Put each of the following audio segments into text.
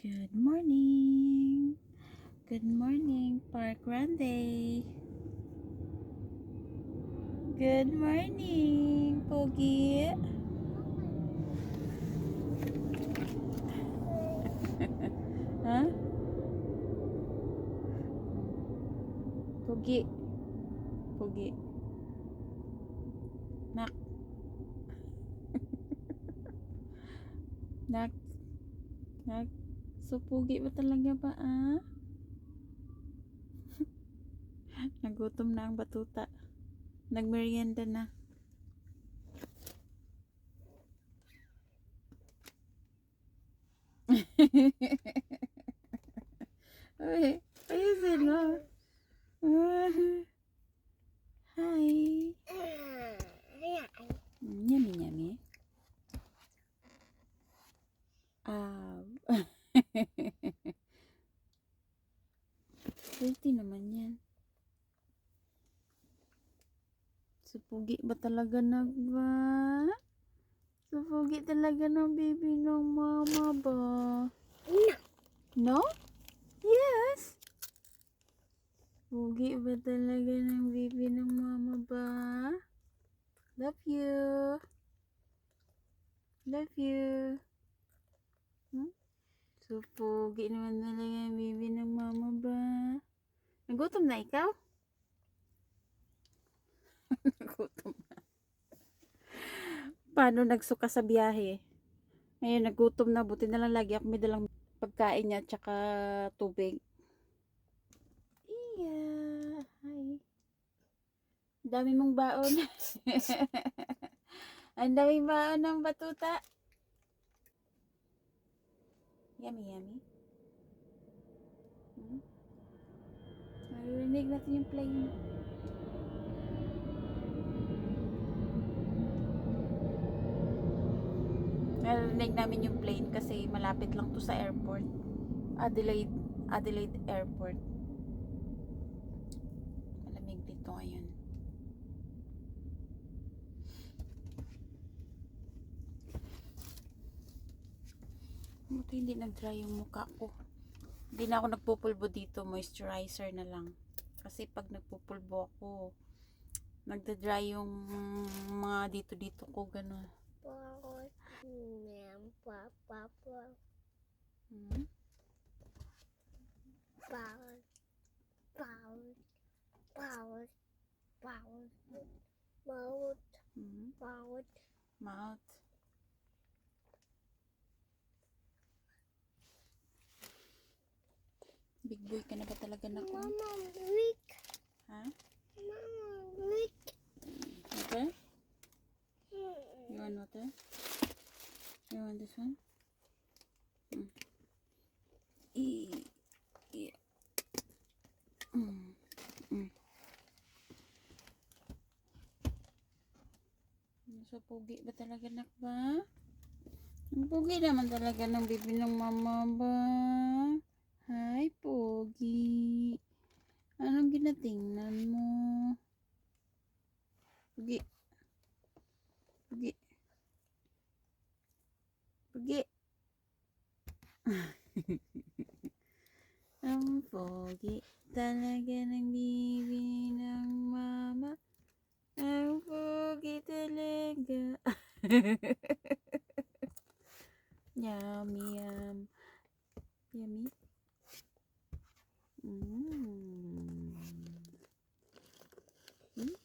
Good morning. Good morning, Park Grande. Good morning, Pogi. Ha? Pogi. Pogi. Nak. Nak. Nak. So, Pogi ba talaga ba, ah? Nagutom na ang batuta. Nagmerienda na. Ay, ayusin mo. Hi. Yummy, yummy. Healthy naman yan. Supugi ba talaga na ba? Supugi talaga ng baby ng mama ba? No? Yes? Pugi ba talaga ng baby ng mama ba? Love you. Love you. So, pugi naman talaga yung baby ng mama ba? Nagutom na ikaw? Nagutom na. Paano nagsuka sa biyahe? Ngayon, nagutom na. Buti na lang lagi ako may dalang pagkain niya at saka tubig. Iya. Hi. Dami mong baon. Ang daming baon ng batuta. Yummy, yummy. Marinig natin yung plane. Narinig namin yung plane kasi malapit lang to sa airport. Adelaide Airport. Malamig dito ngayon. Buti hindi nag-dry yung mukha ko. Hindi na ako nagpupulbo dito. Moisturizer na lang. Kasi pag nagpupulbo ako, nagda-dry yung mga dito-dito ko. Gano'n. Mouth. Big boy ka na ba talaga na ko? Mama, weak. Ha? Mama, weak. Water? You want water? You want this one? Yeah. So, pugi ba talaga nak ba? Ang pugi naman talaga ng bibi ng mama ba? Hi, Pogi. Anong ginatingnan mo? Pogi. Pogi. Pogi. Ang pogi talaga ng bibi ng mama. Ang pogi talaga. Yummy, yum. Yummy.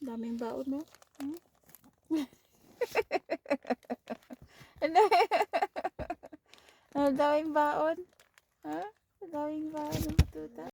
Daming baon, no? Ang daming baon. Ha? Ang daming baon ng batuta.